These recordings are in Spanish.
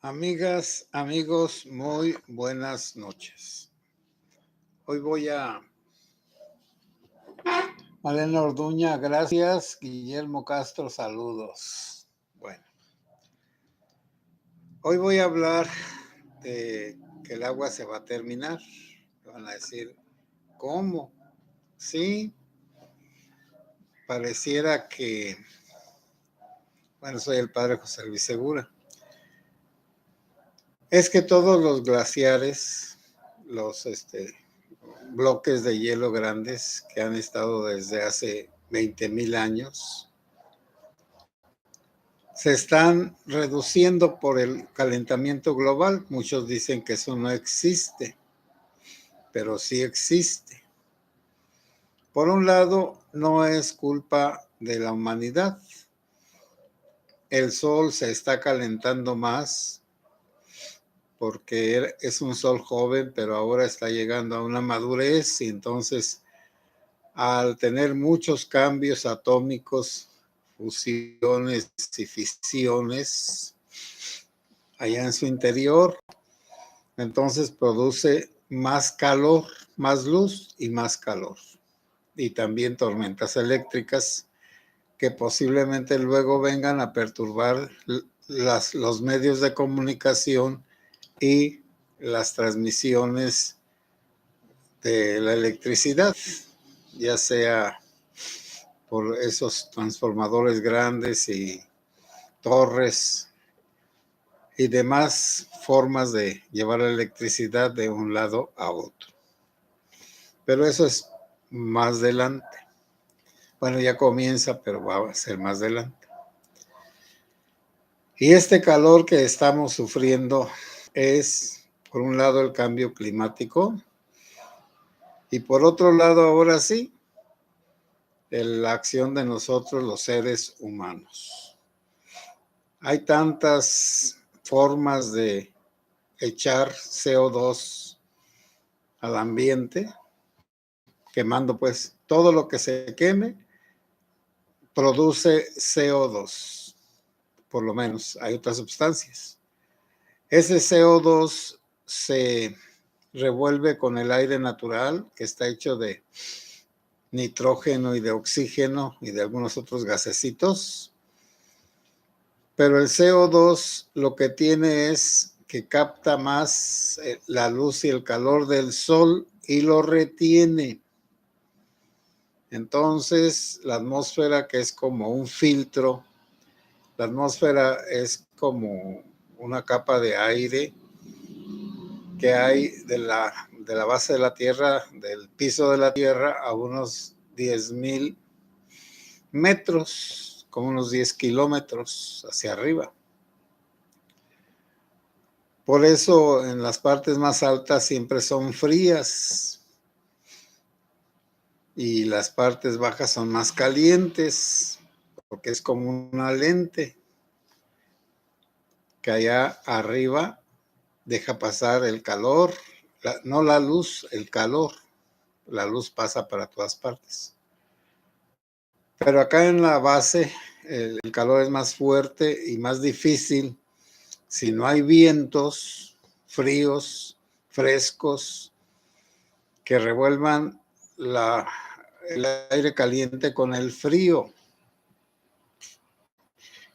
Amigas, amigos, muy buenas noches. Hoy voy a... Malena Orduña, gracias. Guillermo Castro, saludos. Bueno, hoy voy a hablar de que el agua se va a terminar. Van a decir, ¿cómo? Sí, pareciera que... Bueno, soy el padre José Luis Segura. Es que todos los glaciares, los bloques de hielo grandes que han estado desde hace 20,000 años, se están reduciendo por el calentamiento global. Muchos dicen que eso no existe, pero sí existe. Por un lado, no es culpa de la humanidad. El sol se está calentando más porque es un sol joven, pero ahora está llegando a una madurez y entonces al tener muchos cambios atómicos, fusiones y fisiones allá en su interior, entonces produce más calor, más luz y más calor. Y también tormentas eléctricas que posiblemente luego vengan a perturbar los medios de comunicación y las transmisiones de la electricidad, ya sea por esos transformadores grandes y torres y demás formas de llevar la electricidad de un lado a otro. Pero eso es más adelante. Bueno, ya comienza, pero va a ser más adelante. Y este calor que estamos sufriendo es, por un lado, el cambio climático y por otro lado, ahora sí, la acción de nosotros, los seres humanos. Hay tantas formas de echar CO2 al ambiente, quemando pues todo lo que se queme, produce CO2, por lo menos hay otras sustancias. Ese CO2 se revuelve con el aire natural, que está hecho de nitrógeno y de oxígeno y de algunos otros gasecitos. Pero el CO2 lo que tiene es que capta más la luz y el calor del sol y lo retiene. Entonces, la atmósfera, que es como un filtro, la atmósfera es como una capa de aire que hay de la base de la Tierra, del piso de la Tierra, a unos 10,000 metros, como unos 10 kilómetros hacia arriba. Por eso en las partes más altas siempre son frías y las partes bajas son más calientes, porque es como una lente que allá arriba deja pasar el calor, no la luz, el calor. La luz pasa para todas partes. Pero acá en la base el calor es más fuerte y más difícil si no hay vientos fríos, frescos, que revuelvan el aire caliente con el frío.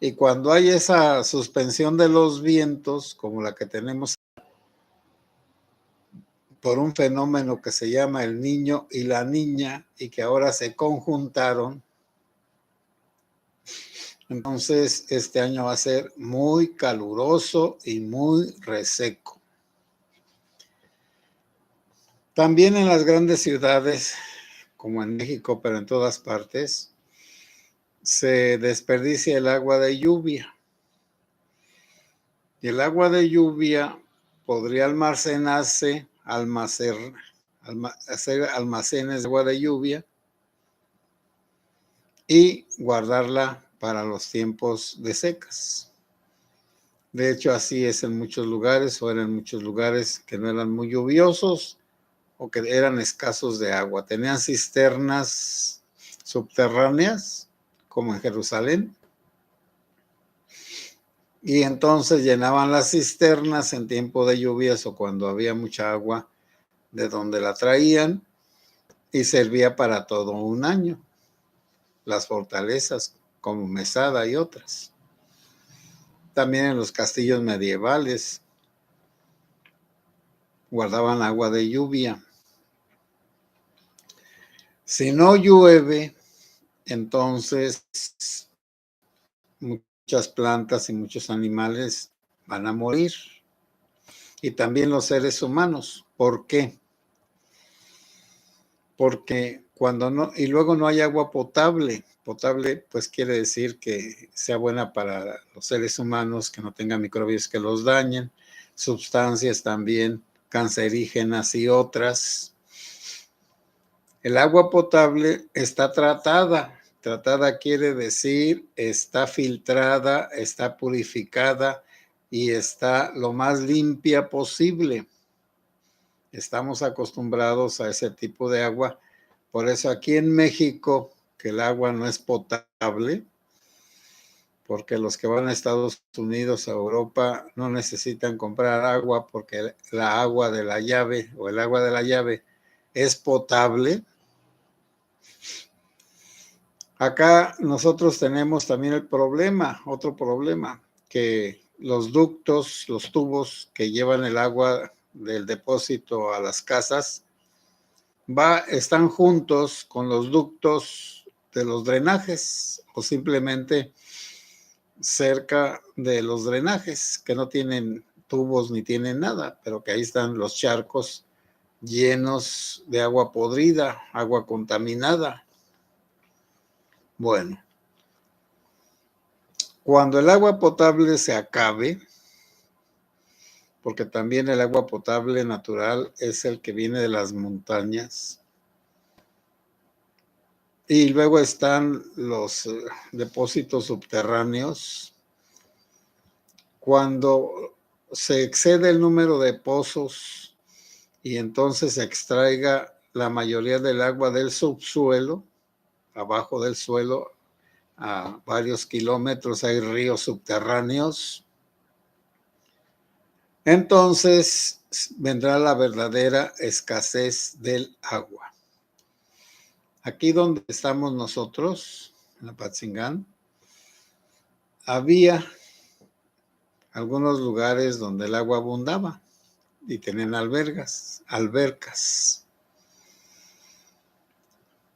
Y cuando hay esa suspensión de los vientos, como la que tenemos por un fenómeno que se llama el niño y la niña, y que ahora se conjuntaron, entonces este año va a ser muy caluroso y muy reseco. También en las grandes ciudades, como en México, pero en todas partes, se desperdicia el agua de lluvia. Y el agua de lluvia podría almacenarse, hacer almacenes de agua de lluvia y guardarla para los tiempos de secas. De hecho, así es en muchos lugares, o eran muchos lugares que no eran muy lluviosos o que eran escasos de agua. Tenían cisternas subterráneas, como en Jerusalén, Y entonces llenaban las cisternas en tiempo de lluvias o cuando había mucha agua de donde la traían y servía para todo un año. Las fortalezas como Mesada y otras. También en los castillos medievales guardaban agua de lluvia. Si no llueve, entonces muchas plantas y muchos animales van a morir. Y también los seres humanos. ¿Por qué? Porque cuando no, y luego no hay agua potable. Potable, pues quiere decir que sea buena para los seres humanos, que no tenga microbios que los dañen, sustancias también cancerígenas y otras. El agua potable está tratada. Tratada quiere decir está filtrada, está purificada y está lo más limpia posible. Estamos acostumbrados a ese tipo de agua. Por eso aquí en México, que el agua no es potable, porque los que van a Estados Unidos, a Europa, no necesitan comprar agua porque la agua de la llave o el agua de la llave es potable. Acá nosotros tenemos también el problema, otro problema, que los ductos, los tubos que llevan el agua del depósito a las casas, están juntos con los ductos de los drenajes o simplemente cerca de los drenajes que no tienen tubos ni tienen nada, pero que ahí están los charcos llenos de agua podrida, agua contaminada. Bueno, cuando el agua potable se acabe, porque también el agua potable natural es el que viene de las montañas, y luego están los depósitos subterráneos. Cuando se excede el número de pozos y entonces se extraiga la mayoría del agua del subsuelo, abajo del suelo, a varios kilómetros hay ríos subterráneos, entonces vendrá la verdadera escasez del agua. Aquí donde estamos nosotros, en Apatzingán, había algunos lugares donde el agua abundaba y tenían albercas.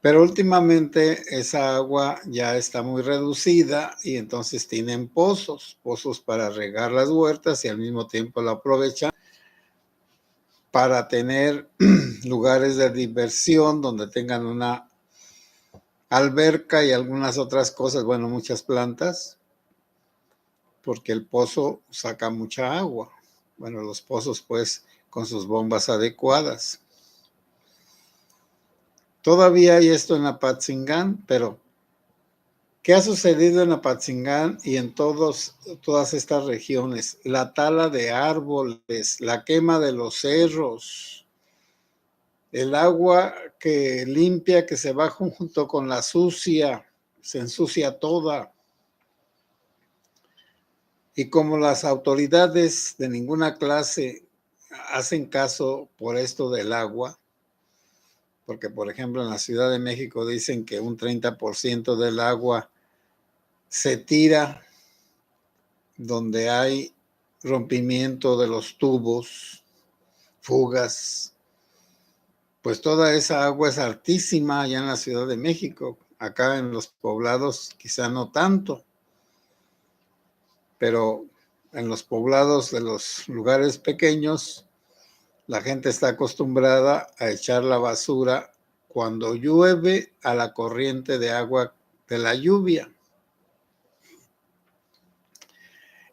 Pero últimamente esa agua ya está muy reducida y entonces tienen pozos para regar las huertas y al mismo tiempo la aprovechan para tener lugares de diversión donde tengan una alberca y algunas otras cosas, bueno, muchas plantas, porque el pozo saca mucha agua. Bueno, los pozos pues con sus bombas adecuadas. Todavía hay esto en Apatzingán, pero ¿qué ha sucedido en Apatzingán y en todas estas regiones? La tala de árboles, la quema de los cerros, el agua que limpia, que se va junto con la sucia, se ensucia toda. Y como las autoridades de ninguna clase hacen caso por esto del agua, porque por ejemplo en la Ciudad de México dicen que un 30% del agua se tira donde hay rompimiento de los tubos, fugas, pues toda esa agua es altísima allá en la Ciudad de México. Acá en los poblados quizá no tanto, pero en los poblados de los lugares pequeños, la gente está acostumbrada a echar la basura cuando llueve a la corriente de agua de la lluvia.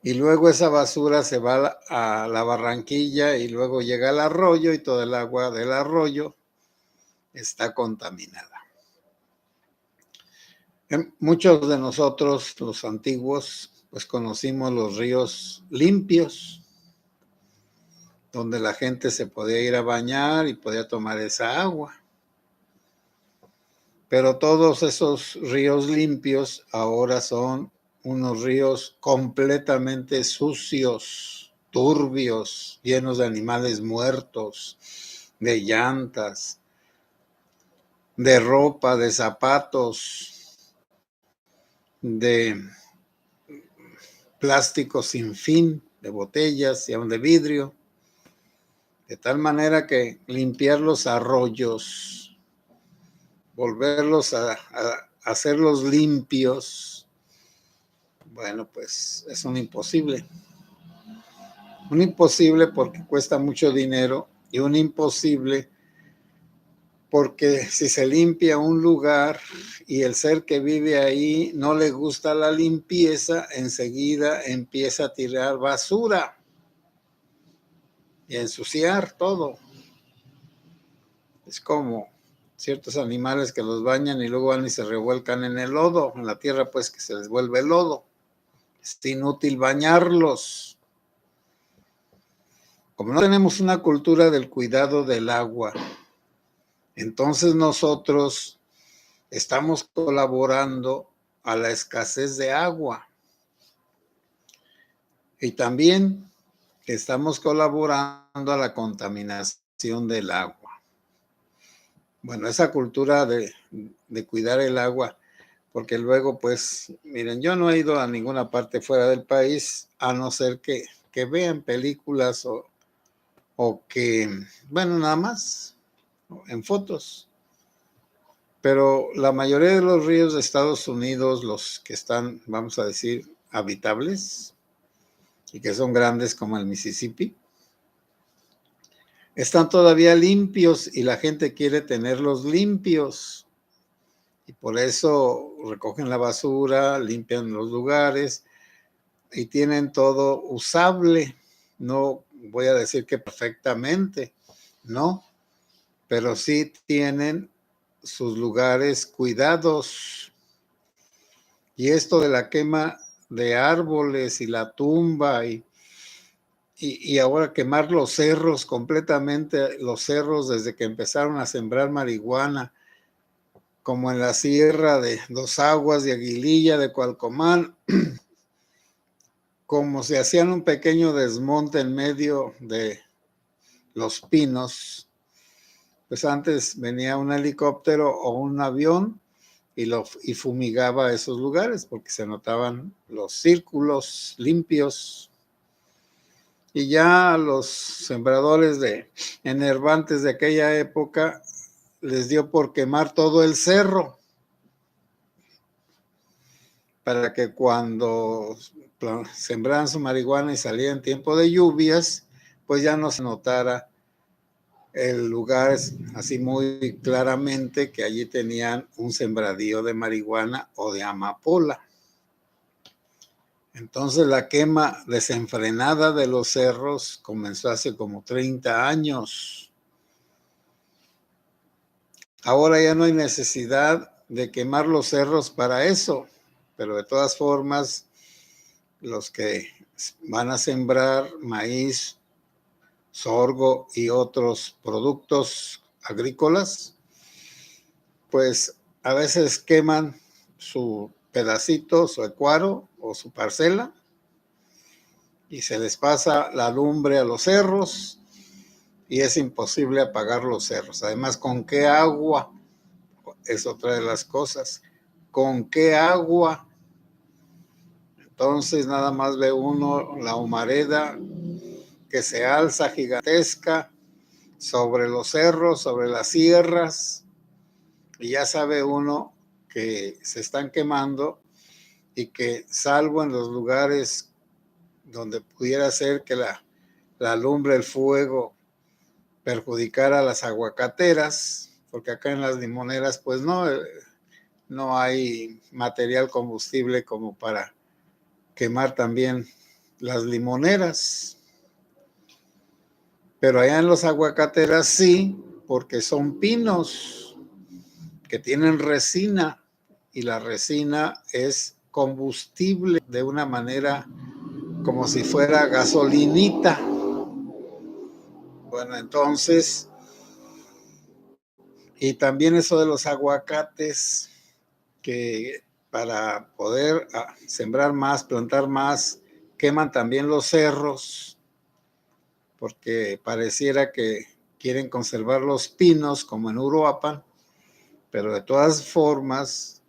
Y luego esa basura se va a la barranquilla y luego llega al arroyo y todo el agua del arroyo está contaminada. Muchos de nosotros, los antiguos, pues conocimos los ríos limpios, donde la gente se podía ir a bañar y podía tomar esa agua. Pero todos esos ríos limpios ahora son unos ríos completamente sucios, turbios, llenos de animales muertos, de llantas, de ropa, de zapatos, de plástico sin fin, de botellas y aún de vidrio, de tal manera que limpiar los arroyos, volverlos a hacerlos limpios, bueno, pues es un imposible. Un imposible porque cuesta mucho dinero y un imposible porque si se limpia un lugar y el ser que vive ahí no le gusta la limpieza, enseguida empieza a tirar basura y a ensuciar todo. Es como ciertos animales que los bañan y luego van y se revuelcan en el lodo, en la tierra pues que se les vuelve lodo. Es inútil bañarlos. Como no tenemos una cultura del cuidado del agua, entonces nosotros estamos colaborando a la escasez de agua y también estamos colaborando a la contaminación del agua. Bueno, esa cultura de cuidar el agua, porque luego, pues, miren, yo no he ido a ninguna parte fuera del país, a no ser que vean películas o que, bueno, nada más, en fotos. Pero la mayoría de los ríos de Estados Unidos, los que están, vamos a decir, habitables y que son grandes como el Mississippi, están todavía limpios y la gente quiere tenerlos limpios. Y por eso recogen la basura, limpian los lugares y tienen todo usable. No voy a decir que perfectamente, no, pero sí tienen sus lugares cuidados. Y esto de la quema de árboles y la tumba y ahora quemar los cerros completamente, los cerros desde que empezaron a sembrar marihuana, como en la sierra de Dos Aguas, de Aguililla, de Cualcomán, como se hacían un pequeño desmonte en medio de los pinos, pues antes venía un helicóptero o un avión y fumigaba esos lugares porque se notaban los círculos limpios. Y ya los sembradores de enervantes de aquella época les dio por quemar todo el cerro para que cuando sembraran su marihuana y salía en tiempo de lluvias, pues ya no se notara el lugar así muy claramente que allí tenían un sembradío de marihuana o de amapola. Entonces la quema desenfrenada de los cerros comenzó hace como 30 años. Ahora ya no hay necesidad de quemar los cerros para eso, pero de todas formas, los que van a sembrar maíz, sorgo y otros productos agrícolas, pues a veces queman su pedacito, su ecuaro o su parcela y se les pasa la lumbre a los cerros y es imposible apagar los cerros. Además, ¿con qué agua? Es otra de las cosas. ¿Con qué agua? Entonces nada más ve uno la humareda que se alza gigantesca sobre los cerros, sobre las sierras, y ya sabe uno que se están quemando y que salvo en los lugares donde pudiera ser que la lumbre, el fuego, perjudicara a las aguacateras, porque acá en las limoneras pues no hay material combustible como para quemar también las limoneras. Pero allá en los aguacateras sí, porque son pinos que tienen resina y la resina es combustible de una manera como si fuera gasolinita. Bueno, entonces, y también eso de los aguacates, que para poder sembrar más, plantar más, queman también los cerros, porque pareciera que quieren conservar los pinos como en Uruapan, pero de todas formas,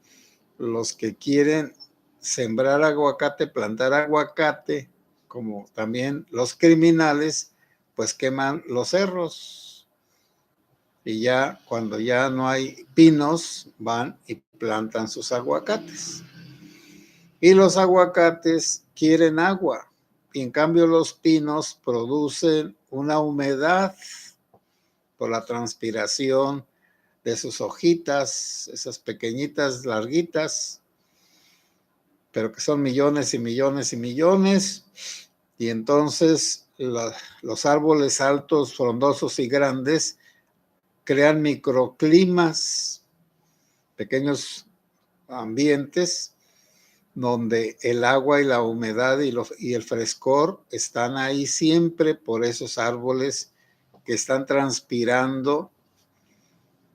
los que quieren sembrar aguacate, plantar aguacate, como también los criminales, pues queman los cerros. Y ya cuando ya no hay pinos, van y plantan sus aguacates. Y los aguacates quieren agua. Y en cambio los pinos producen una humedad por la transpiración de sus hojitas, esas pequeñitas, larguitas, pero que son millones y millones y millones. Y entonces los árboles altos, frondosos y grandes crean microclimas, pequeños ambientes donde el agua y la humedad y el frescor están ahí siempre por esos árboles que están transpirando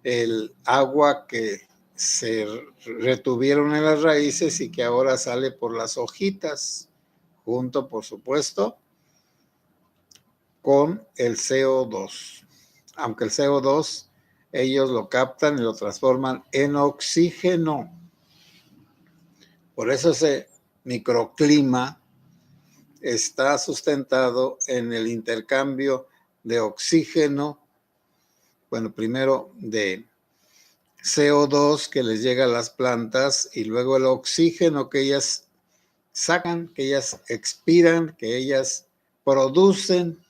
el agua que se retuvieron en las raíces y que ahora sale por las hojitas, junto, por supuesto, con el CO2. Aunque el CO2 ellos lo captan y lo transforman en oxígeno. Por eso ese microclima está sustentado en el intercambio de oxígeno, bueno, primero de CO2 que les llega a las plantas y luego el oxígeno que ellas sacan, que ellas expiran, que ellas producen.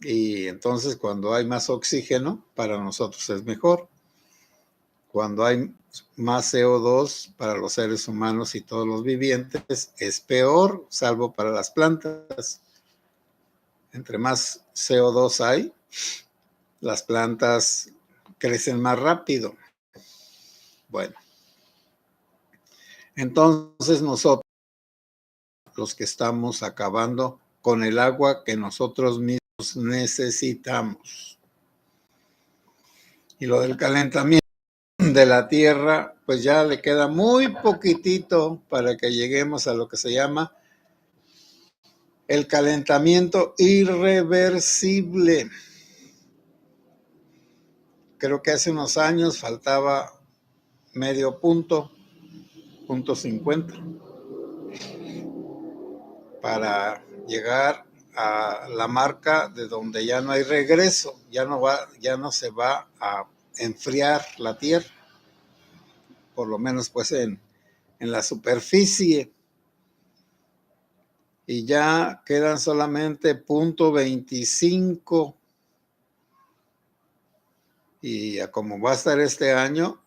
Y entonces cuando hay más oxígeno, para nosotros es mejor. Cuando hay más CO2 para los seres humanos y todos los vivientes, es peor, salvo para las plantas. Entre más CO2 hay, las plantas crecen más rápido. Bueno, entonces nosotros, los que estamos acabando con el agua que nosotros mismos necesitamos. Y lo del calentamiento de la Tierra, pues ya le queda muy poquitito para que lleguemos a lo que se llama el calentamiento irreversible. Creo que hace unos años faltaba medio punto, punto 50, para llegar a la marca de donde ya no hay regreso, ya no se va a enfriar la Tierra, por lo menos pues en la superficie. Y ya quedan solamente punto 25. Y a como va a estar este año,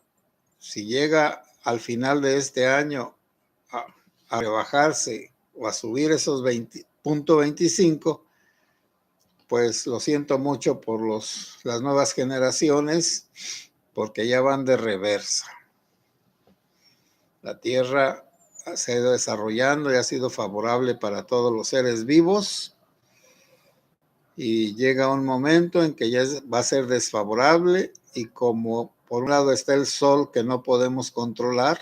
si llega al final de este año a rebajarse o a subir esos 20.25, pues lo siento mucho por las nuevas generaciones, porque ya van de reversa. La Tierra se ha ido desarrollando y ha sido favorable para todos los seres vivos, y llega un momento en que ya va a ser desfavorable, y como por un lado está el sol que no podemos controlar,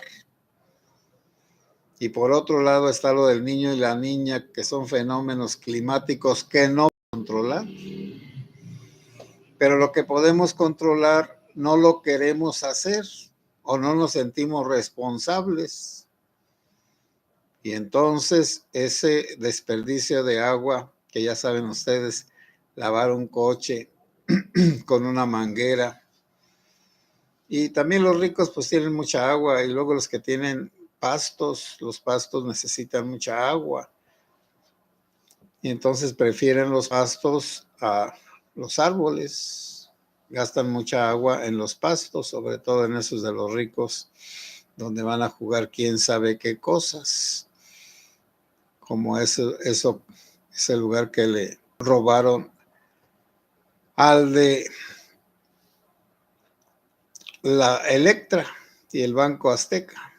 y por otro lado está lo del niño y la niña, que son fenómenos climáticos que no podemos controlar, pero lo que podemos controlar no lo queremos hacer o no nos sentimos responsables. Y entonces ese desperdicio de agua, que ya saben ustedes, lavar un coche con una manguera. Y también los ricos pues tienen mucha agua, y luego los que tienen pastos, los pastos necesitan mucha agua. Y entonces prefieren los pastos a los árboles. Gastan mucha agua en los pastos, sobre todo en esos de los ricos, donde van a jugar quién sabe qué cosas. Como ese lugar que le robaron al de la Electra y el Banco Azteca,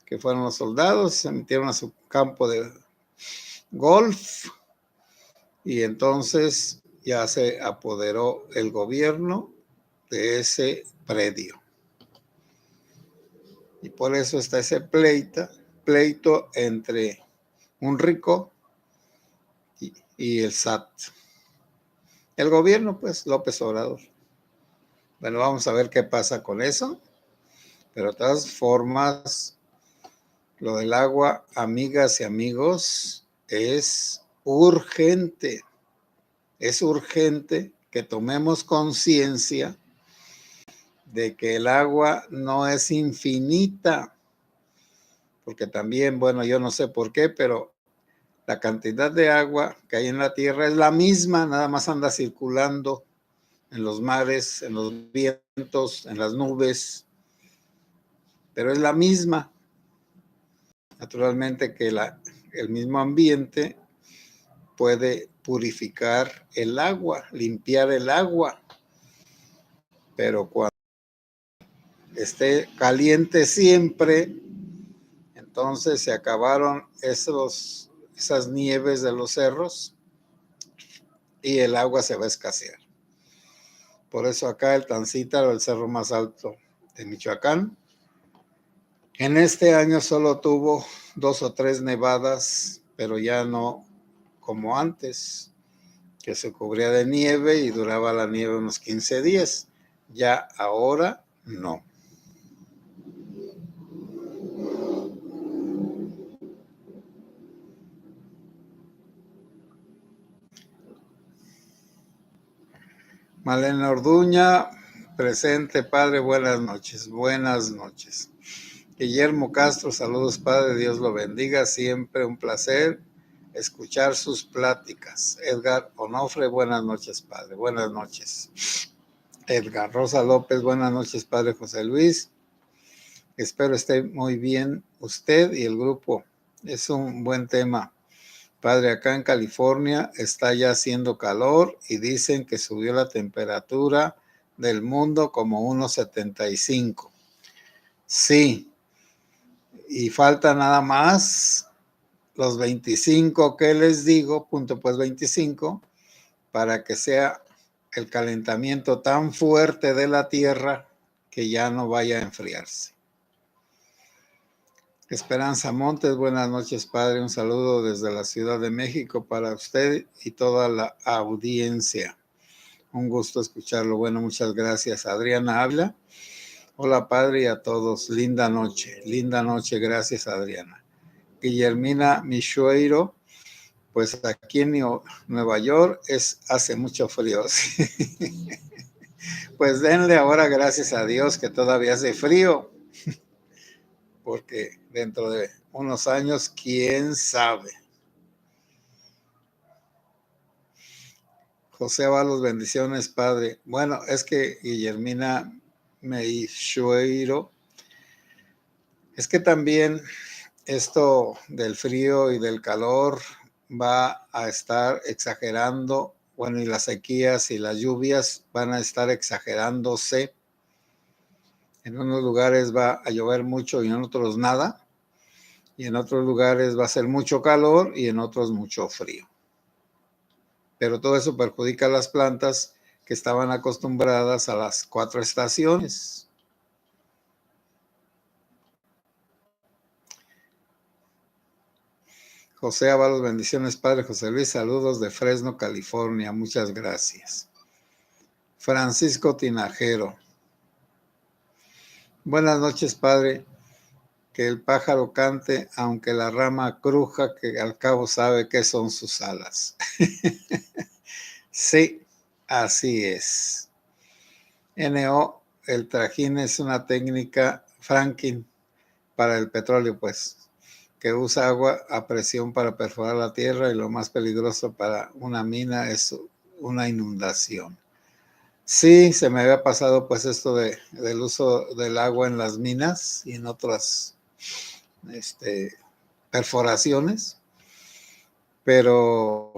que fueron los soldados, se metieron a su campo de golf, y entonces ya se apoderó el gobierno de ese predio. Y por eso está ese pleito entre un rico y el SAT. El gobierno, pues, López Obrador. Bueno, vamos a ver qué pasa con eso. Pero de todas formas, lo del agua, amigas y amigos, es urgente. Es urgente que tomemos conciencia de que el agua no es infinita. Porque también, bueno, yo no sé por qué, pero la cantidad de agua que hay en la tierra es la misma, nada más anda circulando en los mares, en los vientos, en las nubes, pero es la misma. Naturalmente que el mismo ambiente puede purificar el agua, limpiar el agua, pero cuando esté caliente siempre, entonces se acabaron esas nieves de los cerros y el agua se va a escasear. Por eso acá el Tancítaro, el cerro más alto de Michoacán, en este año solo tuvo 2 o 3 nevadas, pero ya no como antes, que se cubría de nieve y duraba la nieve unos 15 días. Ya ahora no. Malena Orduña, presente, padre, buenas noches, buenas noches. Guillermo Castro, saludos, padre, Dios lo bendiga, siempre un placer escuchar sus pláticas. Edgar Onofre, buenas noches, padre, buenas noches. Edgar Rosa López, buenas noches, padre José Luis. Espero esté muy bien usted y el grupo. Es un buen tema. Padre, acá en California está ya haciendo calor y dicen que subió la temperatura del mundo como unos 75. Sí, y falta nada más los 25 que les digo, punto pues 25, para que sea el calentamiento tan fuerte de la Tierra que ya no vaya a enfriarse. Esperanza Montes, buenas noches, padre. Un saludo desde la Ciudad de México para usted y toda la audiencia. Un gusto escucharlo. Bueno, muchas gracias. Adriana habla. Hola, padre, y a todos. Linda noche. Linda noche. Gracias, Adriana. Guillermina Michueiro, pues aquí en Nueva York hace mucho frío. Pues denle ahora gracias a Dios que todavía hace frío, porque dentro de unos años, quién sabe. José Avalos, bendiciones, padre. Bueno, es que Guillermina Meixueiro, es que también esto del frío y del calor va a estar exagerando, bueno, y las sequías y las lluvias van a estar exagerándose. En unos lugares va a llover mucho y en otros nada, y en otros lugares va a ser mucho calor y en otros mucho frío. Pero todo eso perjudica a las plantas que estaban acostumbradas a las 4 estaciones. José Ábalos, bendiciones, padre José Luis, saludos de Fresno, California, muchas gracias. Francisco Tinajero, buenas noches, padre, que el pájaro cante, aunque la rama cruja, que al cabo sabe qué son sus alas. Sí, así es. NO, el trajín es una técnica fracking para el petróleo, pues, que usa agua a presión para perforar la tierra y lo más peligroso para una mina es una inundación. Sí, se me había pasado pues esto del uso del agua en las minas y en otras perforaciones, pero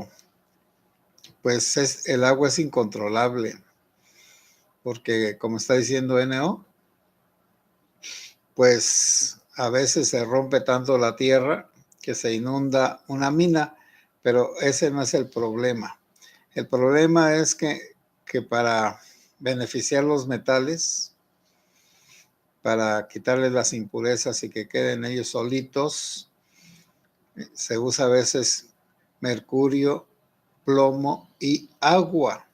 pues el agua es incontrolable, porque como está diciendo NO, pues a veces se rompe tanto la tierra que se inunda una mina, pero ese no es el problema. El problema es que para beneficiar los metales, para quitarles las impurezas y que queden ellos solitos. Se usa a veces mercurio, plomo y agua.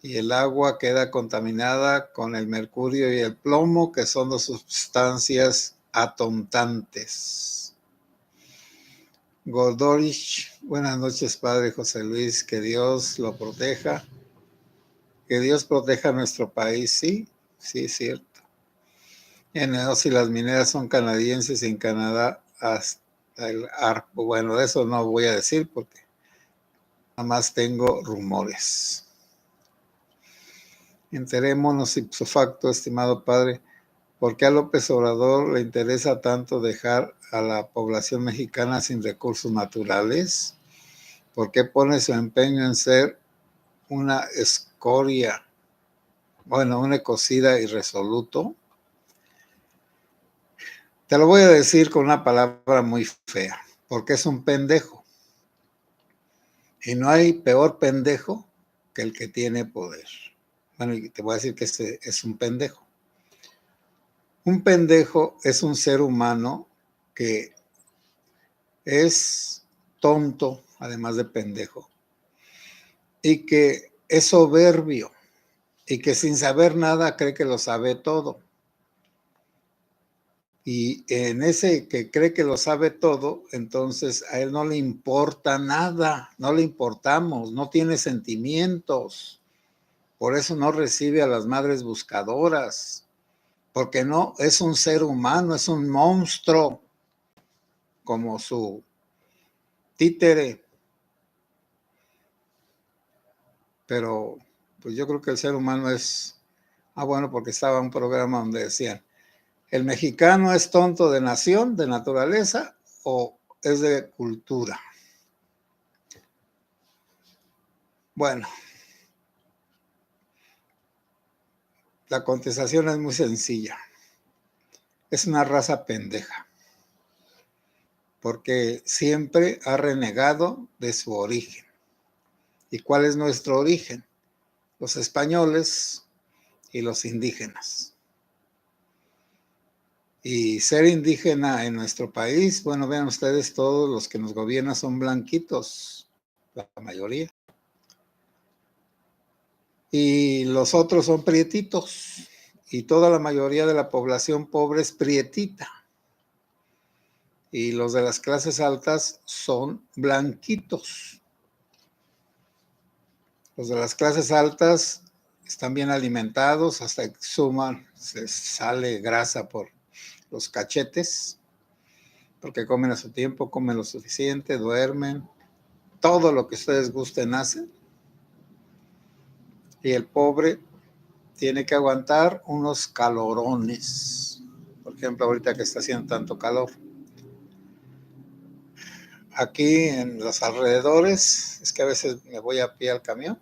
Y el agua queda contaminada con el mercurio y el plomo, que son dos sustancias atontantes. Goldorich, buenas noches, Padre José Luis, que Dios lo proteja, que Dios proteja a nuestro país. Sí, sí, es cierto. Si las mineras son canadienses, en Canadá hasta el arco. Bueno, de eso no voy a decir porque nada más tengo rumores. Enterémonos ipso facto, estimado Padre, ¿por qué a López Obrador le interesa tanto dejar a la población mexicana sin recursos naturales? ¿Por qué pone su empeño en ser una escoria, bueno, un ecocida irresoluto? Te lo voy a decir con una palabra muy fea, porque es un pendejo. Y no hay peor pendejo que el que tiene poder. Bueno, y te voy a decir que es un pendejo. Un pendejo es un ser humano que es tonto, además de pendejo, y que es soberbio, y que sin saber nada cree que lo sabe todo. Y en ese que cree que lo sabe todo, entonces a él no le importa nada, no le importamos, no tiene sentimientos. Por eso no recibe a las madres buscadoras, porque no es un ser humano, es un monstruo, como su títere. Pero pues yo creo que el ser humano es, bueno, porque estaba un programa donde decían, ¿el mexicano es tonto de nación, de naturaleza, o es de cultura? Bueno, la contestación es muy sencilla. Es una raza pendeja, porque siempre ha renegado de su origen. ¿Y cuál es nuestro origen? Los españoles y los indígenas. Y ser indígena en nuestro país, bueno, vean ustedes, todos los que nos gobiernan son blanquitos, la mayoría. Y los otros son prietitos. Y toda la mayoría de la población pobre es prietita. Y los de las clases altas son blanquitos. Los de las clases altas están bien alimentados, hasta que suman, se sale grasa por los cachetes, porque comen a su tiempo, comen lo suficiente, duermen, todo lo que ustedes gusten hacen. Y el pobre tiene que aguantar unos calorones. Por ejemplo, ahorita que está haciendo tanto calor. Aquí en los alrededores, es que a veces me voy a pie al camión,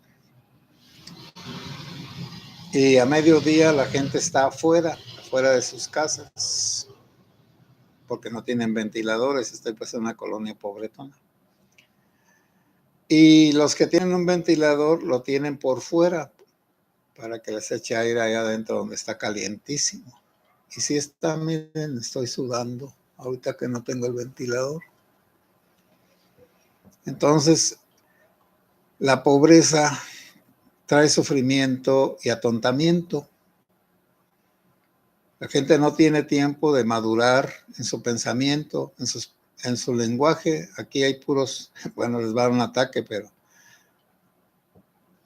y a mediodía la gente está afuera de sus casas, porque no tienen ventiladores. Estoy pues en una colonia pobretona. Y los que tienen un ventilador lo tienen por fuera, para que les eche aire allá adentro donde está calientísimo. Y si está, miren, estoy sudando ahorita que no tengo el ventilador. Entonces, la pobreza trae sufrimiento y atontamiento. La gente no tiene tiempo de madurar en su pensamiento, en su lenguaje. Aquí hay puros, bueno, les va a dar un ataque, pero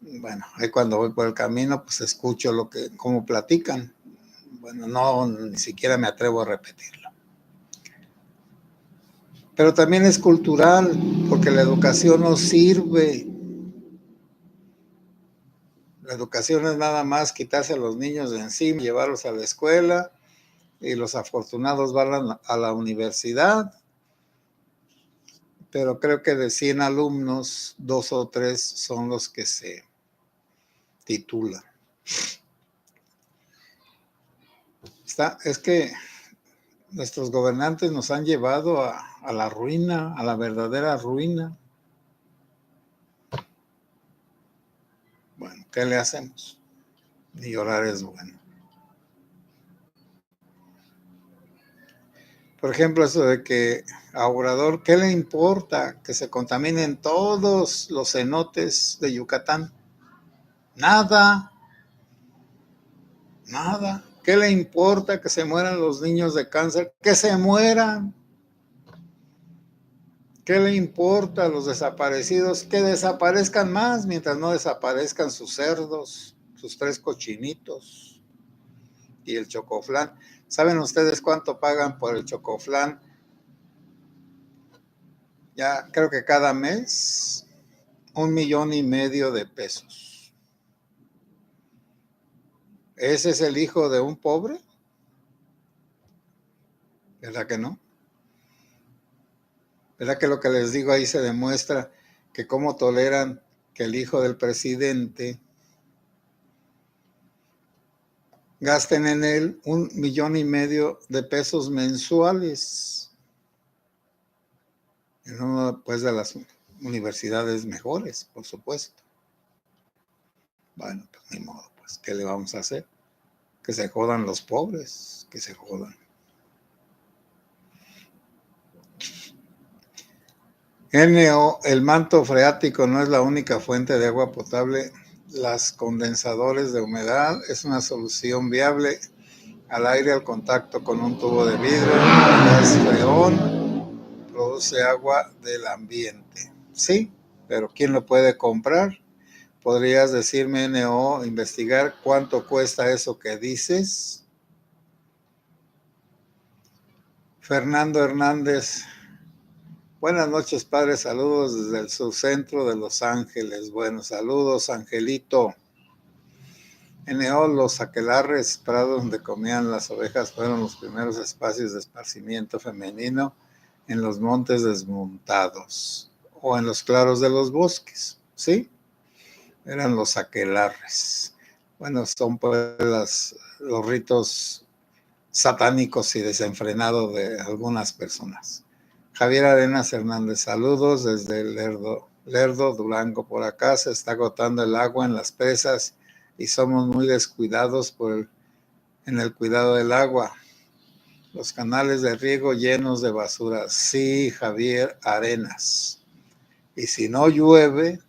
bueno, ahí cuando voy por el camino, pues escucho cómo platican. Bueno, no, ni siquiera me atrevo a repetirlo. Pero también es cultural, porque la educación nos sirve. La educación es nada más quitarse a los niños de encima, llevarlos a la escuela, y los afortunados van a la universidad. Pero creo que de 100 alumnos, 2 o 3 son los que se titulan. Es que nuestros gobernantes nos han llevado a la ruina, a la verdadera ruina. Bueno, ¿qué le hacemos? Ni llorar es bueno. Por ejemplo, eso de que a Obrador, ¿qué le importa que se contaminen todos los cenotes de Yucatán? Nada, nada. ¿Qué le importa que se mueran los niños de cáncer? Que se mueran. ¿Qué le importa a los desaparecidos? Que desaparezcan más mientras no desaparezcan sus cerdos, sus 3 cochinitos y el chocoflán. ¿Saben ustedes cuánto pagan por el chocoflán? Ya creo que cada mes 1,5 millones de pesos. ¿Ese es el hijo de un pobre? ¿Verdad que no? ¿Verdad que lo que les digo ahí se demuestra que cómo toleran que el hijo del presidente gasten en él 1,5 millones de pesos mensuales en una pues, de las universidades mejores, por supuesto? Bueno, pues ni modo, pues, ¿qué le vamos a hacer? Que se jodan los pobres, que se jodan. NO, el manto freático no es la única fuente de agua potable. Las condensadores de humedad es una solución viable al aire al contacto con un tubo de vidrio. El gas freón produce agua del ambiente. Sí, pero ¿quién lo puede comprar? ¿Podrías decirme, NO, investigar cuánto cuesta eso que dices? Fernando Hernández. Buenas noches, padre. Saludos desde el subcentro de Los Ángeles. Buenos saludos, Angelito. NO, los aquelarres, prados donde comían las ovejas, fueron los primeros espacios de esparcimiento femenino en los montes desmontados o en los claros de los bosques. ¿Sí? Eran los aquelarres. Bueno, son pues los ritos satánicos y desenfrenados de algunas personas. Javier Arenas Hernández, saludos desde Lerdo, Durango. Por acá se está agotando el agua en las presas y somos muy descuidados en el cuidado del agua. Los canales de riego llenos de basura. Sí, Javier Arenas. Y si no llueve,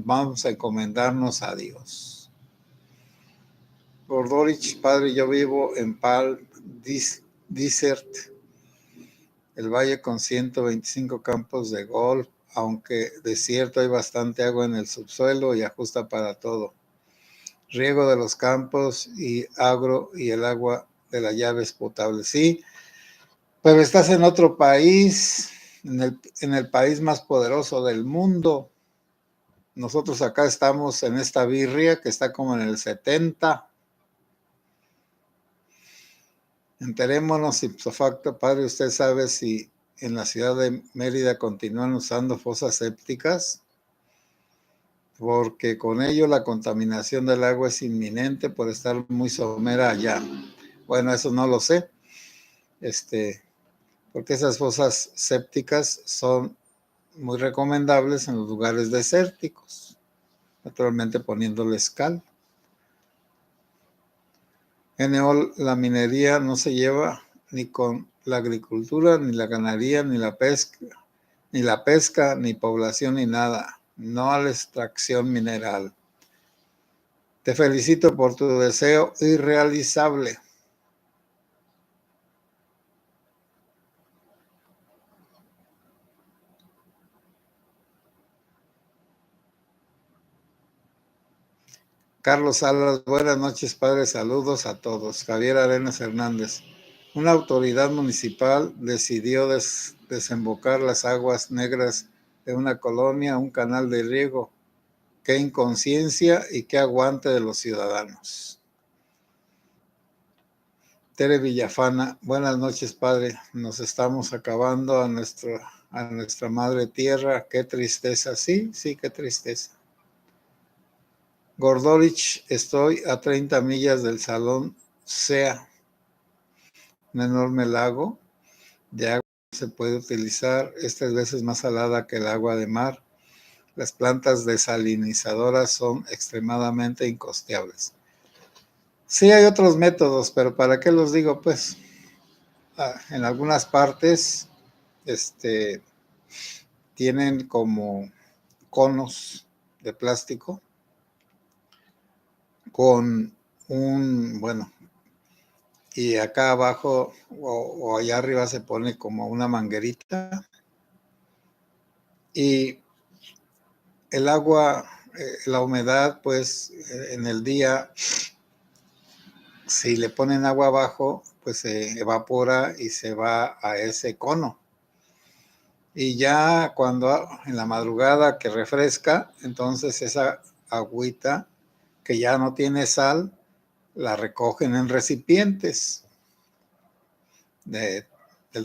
vamos a encomendarnos a Dios. Gordorich, padre, yo vivo en Palm Desert, el valle con 125 campos de golf, aunque desierto hay bastante agua en el subsuelo y ajusta para todo. Riego de los campos y agro y el agua de la llave es potable. Sí, pero estás en otro país, en el país más poderoso del mundo. Nosotros acá estamos en esta birria que está como en el 70. Enterémonos ipso facto, padre, ¿usted sabe si en la ciudad de Mérida continúan usando fosas sépticas? Porque con ello la contaminación del agua es inminente por estar muy somera allá. Bueno, eso no lo sé, porque esas fosas sépticas son muy recomendables en los lugares desérticos, naturalmente poniéndoles cal. NO, la minería no se lleva ni con la agricultura, ni la ganadería, ni la pesca, ni población, ni nada. No a la extracción mineral. Te felicito por tu deseo irrealizable. Carlos Salas, buenas noches, padre, saludos a todos. Javier Arenas Hernández. Una autoridad municipal decidió desembocar las aguas negras de una colonia a un canal de riego. Qué inconsciencia y qué aguante de los ciudadanos. Tere Villafana, buenas noches, padre. Nos estamos acabando a nuestra madre tierra. Qué tristeza, sí, qué tristeza. Gordorich, estoy a 30 millas del Salón Sea, un enorme lago de agua que se puede utilizar. Esta es veces más salada que el agua de mar. Las plantas desalinizadoras son extremadamente incosteables. Sí hay otros métodos, pero ¿para qué los digo? Pues en algunas partes tienen como conos de plástico con bueno, y acá abajo o allá arriba se pone como una manguerita y el agua, la humedad, pues en el día, si le ponen agua abajo, pues se evapora y se va a ese cono. Y ya cuando en la madrugada que refresca, entonces esa agüita que ya no tiene sal, la recogen en recipientes. Del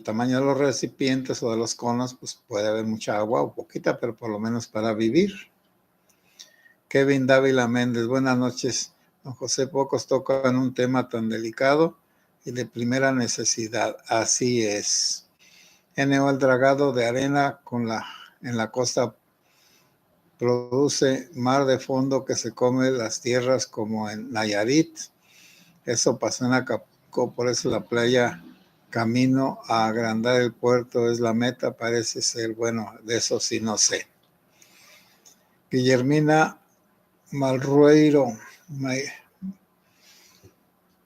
tamaño de los recipientes o de los conos, pues puede haber mucha agua o poquita, pero por lo menos para vivir. Kevin Dávila Méndez, buenas noches. Don José, pocos tocan un tema tan delicado y de primera necesidad. Así es. NO, el dragado de arena en la costa produce mar de fondo que se come las tierras como en Nayarit. Eso pasó en Acapulco, por eso la playa camino a agrandar el puerto es la meta, parece ser. Bueno, de eso sí no sé. Guillermina Malrueiro,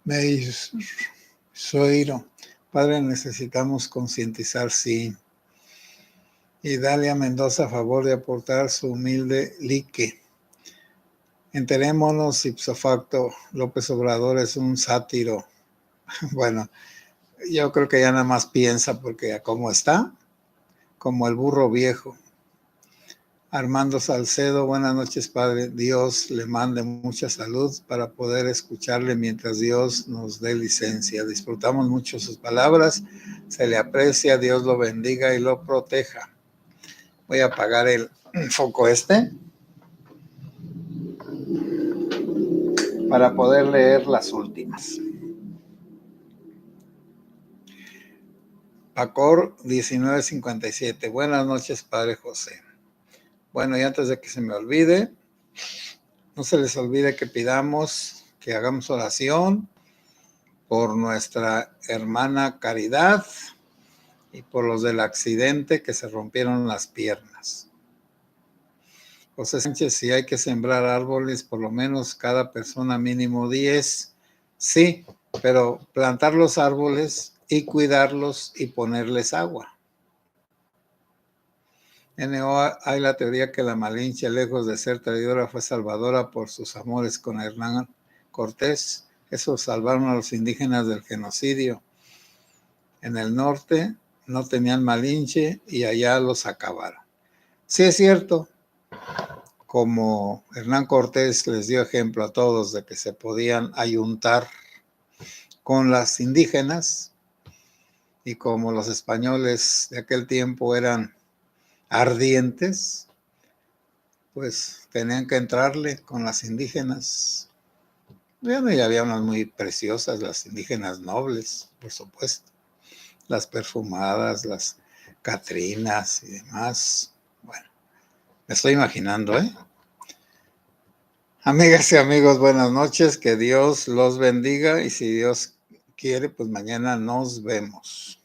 Meisoiro, padre, necesitamos concientizar, sí. Y Dalia Mendoza, a favor de aportar su humilde like. Enterémonos ipso facto, López Obrador es un sátiro. Bueno, yo creo que ya nada más piensa porque como está, como el burro viejo. Armando Salcedo, buenas noches, Padre. Dios le mande mucha salud para poder escucharle mientras Dios nos dé licencia. Disfrutamos mucho sus palabras, se le aprecia, Dios lo bendiga y lo proteja. Voy a apagar el foco para poder leer las últimas. Pacor 1957. Buenas noches, Padre José. Bueno, y antes de que se me olvide, no se les olvide que pidamos, que hagamos oración por nuestra hermana Caridad y por los del accidente que se rompieron las piernas. José Sánchez, si hay que sembrar árboles, por lo menos cada persona mínimo 10, sí, pero plantar los árboles y cuidarlos y ponerles agua. Hay la teoría que la Malinche, lejos de ser traidora, fue salvadora por sus amores con Hernán Cortés. Esos salvaron a los indígenas del genocidio. En el norte no tenían Malinche y allá los acabaron. Sí es cierto, como Hernán Cortés les dio ejemplo a todos de que se podían ayuntar con las indígenas y como los españoles de aquel tiempo eran ardientes, pues tenían que entrarle con las indígenas. Bueno, y había unas muy preciosas, las indígenas nobles, por supuesto, las perfumadas, las catrinas y demás. Bueno, me estoy imaginando, ¿eh? Amigas y amigos, buenas noches, que Dios los bendiga y si Dios quiere, pues mañana nos vemos.